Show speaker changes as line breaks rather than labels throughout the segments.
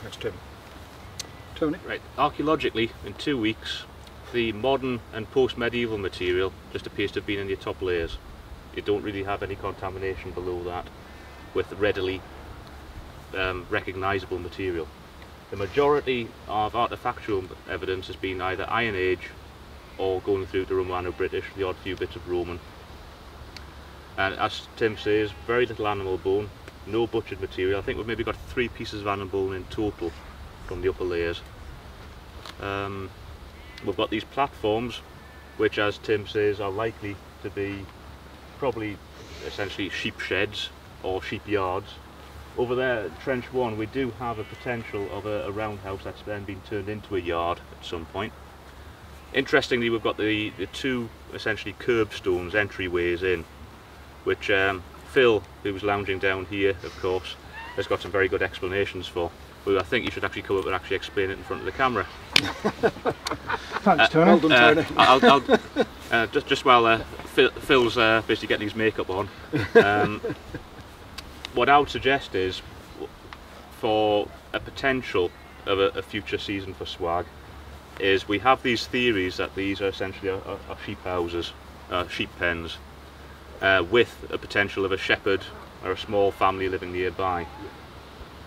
That's Tim. Tony?
Right, archaeologically, in 2 weeks, the modern and post-medieval material just appears to have been in your top layers. You don't really have any contamination below that with readily recognisable material. The majority of artefactual evidence has been either Iron Age or going through to Romano-British, the odd few bits of Roman. And as Tim says, very little animal bone, no butchered material. I think we've maybe got 3 pieces of animal bone in total from the upper layers. We've got these platforms, which, as Tim says, are likely to be probably essentially sheep sheds or sheep yards. Over there, Trench 1, we do have a potential of a roundhouse that's then been turned into a yard at some point. Interestingly, we've got the 2 essentially curbstones, entryways in, which Phil, who was lounging down here, of course, has got some very good explanations for. But I think you should actually come up and actually explain it in front of the camera.
Thanks, Tony. Well done, Tony.
I'll just while Phil's basically getting his makeup on, what I would suggest is, for a potential of a future season for SWAAG, is we have these theories that these are essentially are sheep houses, sheep pens, with a potential of a shepherd or a small family living nearby.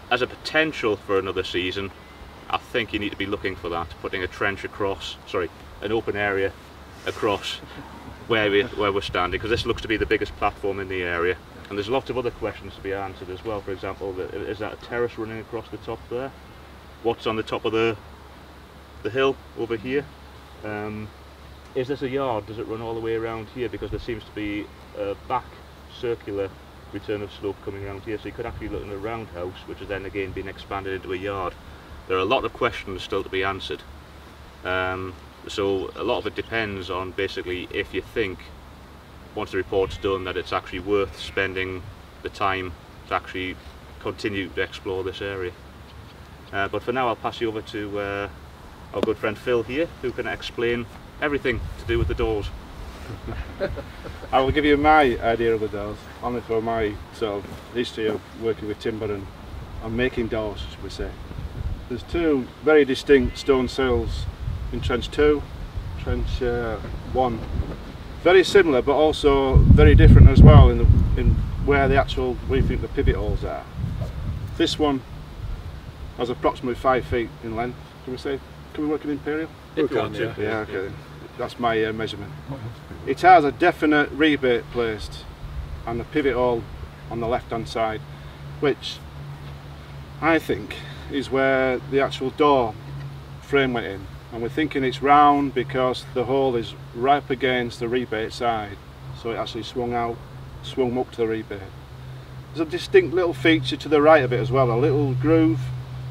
As a potential for another season, I think you need to be looking for that, putting a trench across, sorry, an open area across where we're standing, because this looks to be the biggest platform in the area. And there's lots of other questions to be answered as well. For example, is that a terrace running across the top there? What's on the top of the hill over here? Is this a yard? Does it run all the way around here? Because there seems to be a back circular return of slope coming around here, so you could actually look in a roundhouse, which has then again been expanded into a yard. There are a lot of questions still to be answered. So a lot of it depends on basically if you think, once the report's done, that it's actually worth spending the time to actually continue to explore this area. But for now, I'll pass you over to our good friend Phil here, who can explain everything to do with the doors.
I will give you my idea of the doors, only for my sort of history of working with timber and making doors, should we say. There's 2 very distinct stone sills in Trench 2, Trench 1. Very similar, but also very different as well in where the actual, we think the pivot holes are. This one has approximately 5 feet in length. Can we say? Can we work in imperial?
If you want to.
Yeah, okay. That's my measurement. It has a definite rebate placed and the pivot hole on the left hand side, which I think is where the actual door frame went in. And we're thinking it's round because the hole is right up against the rebate side, so it actually swung up to the rebate. There's a distinct little feature to the right of it as well, a little groove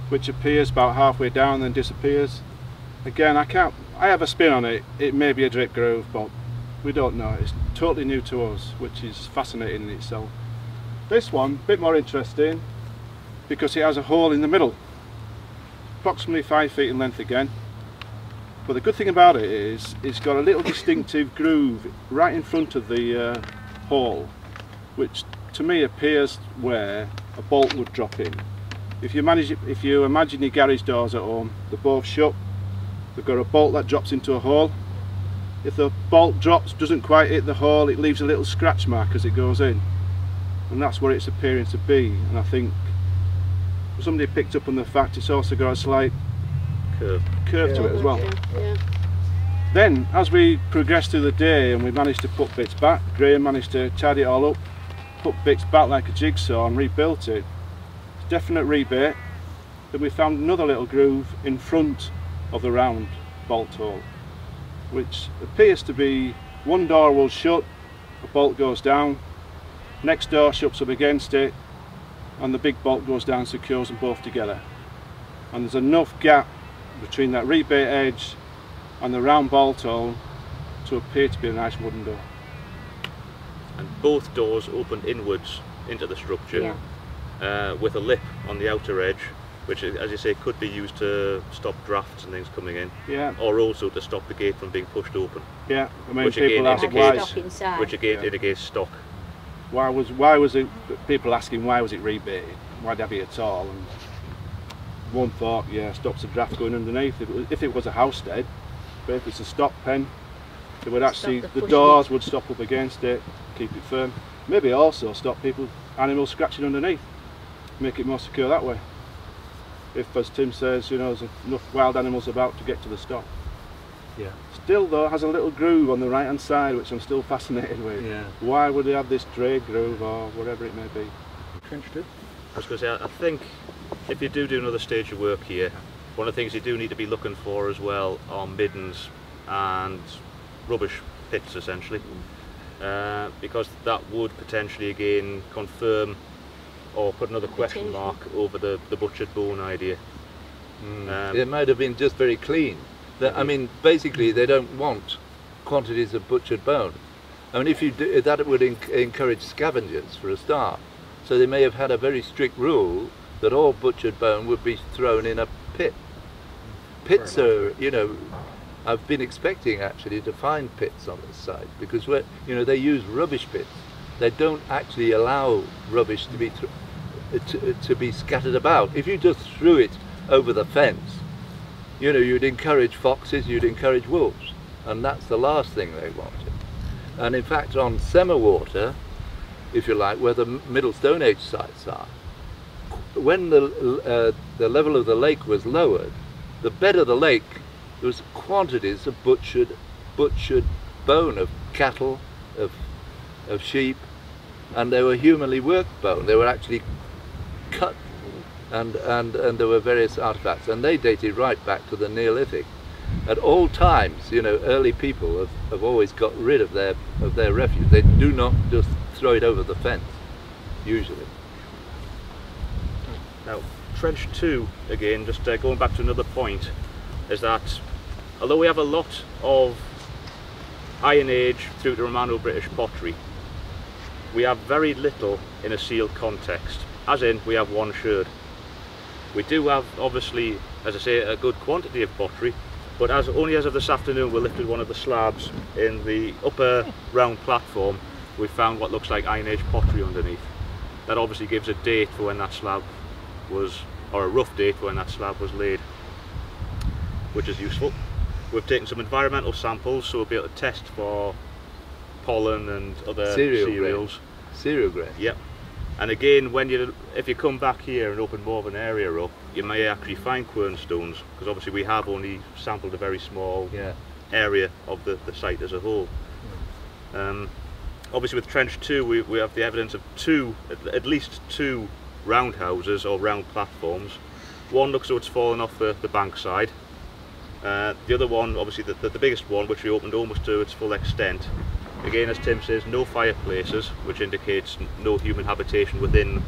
which appears about halfway down and then disappears. Again, I have a spin on it. It may be a drip groove, but we don't know. It's totally new to us, which is fascinating in itself. This one, a bit more interesting, because it has a hole in the middle, approximately 5 feet in length again. But the good thing about it is it's got a little distinctive groove right in front of the hole, which to me appears where a bolt would drop in. If you imagine your garage doors at home, they're both shut. They've got a bolt that drops into a hole. If the bolt drops, doesn't quite hit the hole, it leaves a little scratch mark as it goes in. And that's what it's appearing to be. And I think somebody picked up on the fact it's also got a slight curve to it as well.
Yeah.
Then, as we progressed through the day and we managed to put bits back, Graham managed to tidy it all up, put bits back like a jigsaw and rebuilt it. Definite rebate. Then we found another little groove in front of the round bolt hole, which appears to be one door will shut, a bolt goes down, next door shuts up against it, and the big bolt goes down, secures them both together. And there's enough gap between that rebate edge and the round bolt hole to appear to be a nice wooden door.
And both doors open inwards into the structure, with a lip on the outer edge, which, as you say, could be used to stop drafts and things coming in, or also to stop the gate from being pushed open.
Yeah, I mean,
which
people
again
ask why.
Which again indicates stock.
Why was it? People asking why was it rebated? Why did it at all? And one thought, yeah, stops the draft going underneath. If it was a house stead, but if it's a stock pen, it would actually, the doors would stop up against it, keep it firm. Maybe also stop animals scratching underneath, make it more secure that way. If, as Tim says, you know, there's enough wild animals about to get to the stock.
Yeah.
Still though, it has a little groove on the right hand side, which I'm still fascinated with.
Yeah.
Why would they have this trade groove or whatever it may be?
Trench 2.
I was going to say, I think if you do another stage of work here, one of the things you do need to be looking for as well are middens and rubbish pits, essentially, because that would potentially again confirm or put another question mark over the butchered bone idea.
It might have been just very clean. I mean, basically they don't want quantities of butchered bone. I mean, if you do that, it would encourage scavengers for a start. So they may have had a very strict rule that all butchered bone would be thrown in a pit. Pits are, you know, I've been expecting actually to find pits on this site, because you know, they use rubbish pits. They don't actually allow rubbish to be to be scattered about. If you just threw it over the fence, you know, you'd encourage foxes, you'd encourage wolves, and that's the last thing they wanted. And in fact, on Semawater, if you like, where the Middle Stone Age sites are, when the level of the lake was lowered, the bed of the lake, there was quantities of butchered bone of cattle, of sheep, and they were humanly worked bone. They were actually cut, and there were various artifacts, and they dated right back to the Neolithic. At all times, you know, early people have always got rid of their refuse. They do not just throw it over the fence, usually.
Now, Trench 2, again, just going back to another point, is that although we have a lot of Iron Age through to Romano-British pottery, we have very little in a sealed context, as in we have one sherd. We do have, obviously, as I say, a good quantity of pottery, but only as of this afternoon we lifted one of the slabs in the upper round platform, we found what looks like Iron Age pottery underneath. That obviously gives a date for when that slab was, or a rough date for when that slab was laid, which is useful. We've taken some environmental samples, so we'll be able to test for pollen and other cereals.
Cereal grain.
Yep. And again, if you come back here and open more of an area up, you may actually find quernstones, because obviously we have only sampled a very small area of the site as a whole. Obviously with Trench 2 we have the evidence of at least two roundhouses or round platforms. One looks as though it's fallen off the bank side. The other one, obviously the biggest one, which we opened almost to its full extent, again, as Tim says, no fireplaces, which indicates no human habitation within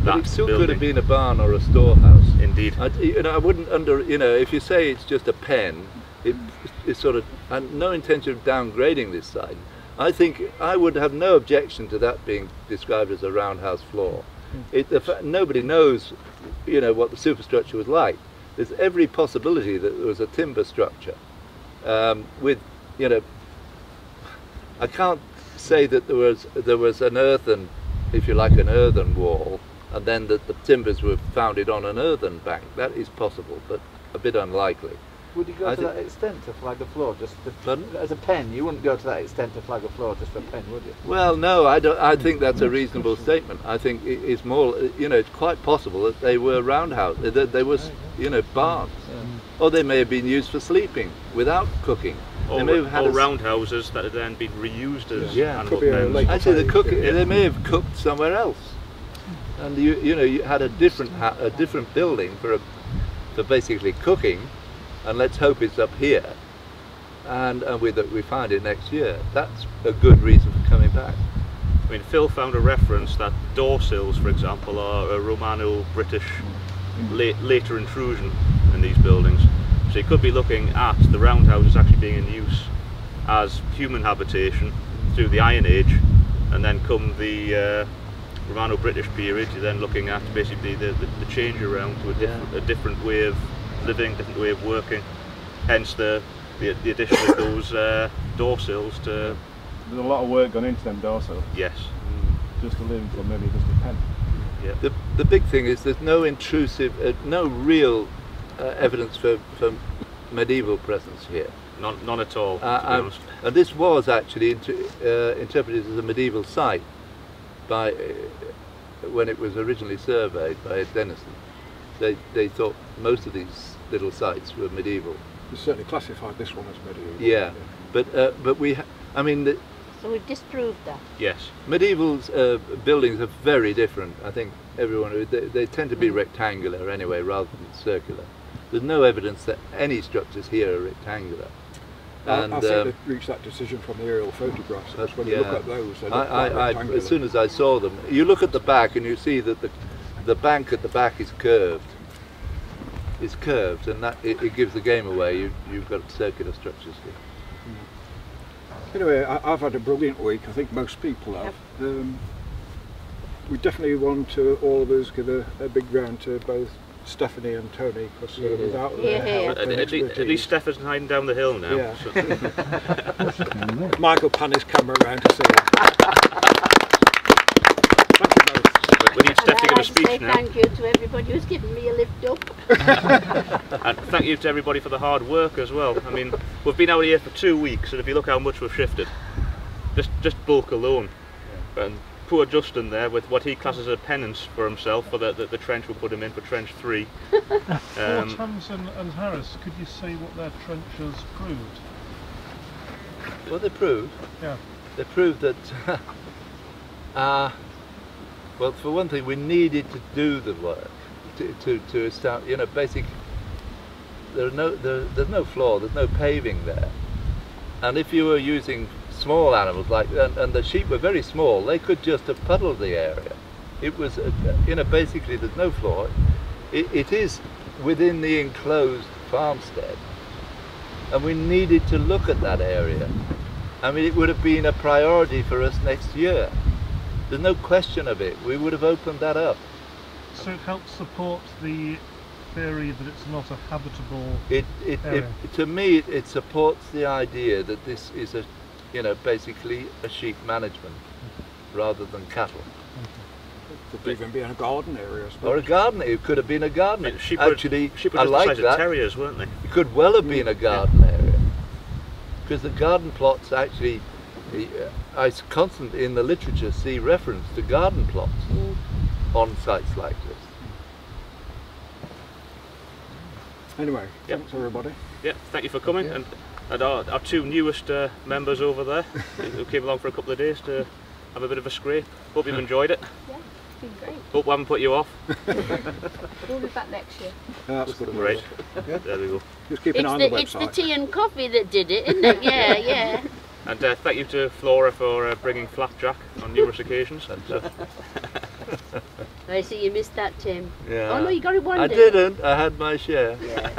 that
But it still
building.
could have been a barn or a storehouse.
Indeed.
I wouldn't if you say it's just a pen, it's sort of, and no intention of downgrading this side. I think I would have no objection to that being described as a roundhouse floor. Nobody knows, you know, what the superstructure was like. There's every possibility that there was a timber structure with, you know, I can't say that there was an earthen, if you like, an earthen wall, and then that the timbers were founded on an earthen bank. That is possible, but a bit unlikely.
Would you go to that extent to flag a floor? As a pen, you wouldn't go to that extent to flag a floor just for a pen, would you?
Well, no, I don't. I think that's a reasonable statement. I think it's more, you know, it's quite possible that they were roundhouses, that they was, you know, barns, or they may have been used for sleeping without cooking.
Or roundhouses that had then been reused as animal pens.
Actually, they may have cooked somewhere else, and you had a different building for basically cooking, and let's hope it's up here, and we find it next year. That's a good reason for coming back.
I mean, Phil found a reference that door sills, for example, are a Romano-British later intrusion in these buildings. So you could be looking at the roundhouses actually being in use as human habitation through the Iron Age, and then come the Romano-British period, you're then looking at basically the change around to a different way of living, different way of working. Hence the addition of those door sills to...
There's a lot of work gone into them door sills.
Yes.
Just to live for maybe just a pen.
Yeah.
The big thing is there's no intrusive, no real evidence for medieval presence here.
None at all, to be honest.
And this was actually interpreted as a medieval site by when it was originally surveyed by Denison. They thought most of these little sites were medieval.
They certainly classified this one as medieval.
Yeah, but I mean.
So we've disproved that.
Yes.
Medieval buildings are very different. I think they tend to be rectangular anyway, rather than circular. There's no evidence that any structures here are rectangular. And
I think they've reached that decision from the aerial photographs. Because when you look at those, they look quite rectangular.
As soon as I saw them, you look at the back and you see that the bank at the back is curved. It's curved, and that it gives the game away. You've got circular structures here.
Anyway, I've had a brilliant week. I think most people have. We definitely want to, all of us, give a big round to both Stephanie and Tony, because without their help and expertise.
At least Steph isn't hiding down the hill now.
Yeah.
So.
Michael panned his camera around to see him. Thank you both.
We need Steph to give a speech now.
Thank you to everybody who's given me a lift up.
And thank you to everybody for the hard work as well. I mean, we've been out here for 2 weeks, and if you look how much we've shifted, just bulk alone. And poor Justin there, with what he classes as a penance for himself for the trench we put him in for trench 3.
Thompson and Harris, could you say what their trenches proved?
What they proved?
Yeah.
They proved that. Well, for one thing, we needed to do the work to establish. You know, basic. There's no floor. There's no paving there, and if you were using small animals like and the sheep were very small, they could just have puddled the area. It was, you know, basically there's no floor. It is within the enclosed farmstead, and we needed to look at that area. I mean, it would have been a priority for us next year. There's no question of it. We would have opened that up.
So it helps support the theory that it's not a habitable
area. To me, it supports the idea that this is basically a sheep management rather than cattle.
Could even be in a garden area, I suppose.
Or a garden. It could have been a garden.
Sheep
Actually,
were
I like
the size
that.
of terriers, weren't they?
It could well have been a garden area, because the garden plots actually, I constantly in the literature see reference to garden plots on sites like this.
Anyway, thanks everybody.
Yeah, thank you for coming, and our 2 newest members over there who came along for a couple of days to have a bit of a scrape. Hope you've enjoyed it.
Yeah, it's been great.
Hope we haven't put you off.
We'll be back next year.
That's good.
Great. There we go.
Just keep an eye on the website.
It's the tea and coffee that did it, isn't it? Yeah, yeah.
And thank you to Flora for bringing flapjack on numerous occasions.
I see you missed that, Tim.
Yeah.
Oh no, you got it one day.
I didn't. I had my share.
Yeah.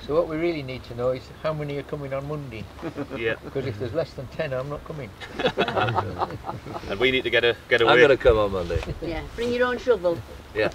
So what we really need to know is how many are coming on Monday.
Yeah.
Because if there's less than 10, I'm not coming.
And we need to get away.
I'm going to come on Monday.
Yeah, bring your own shovel.
Yeah.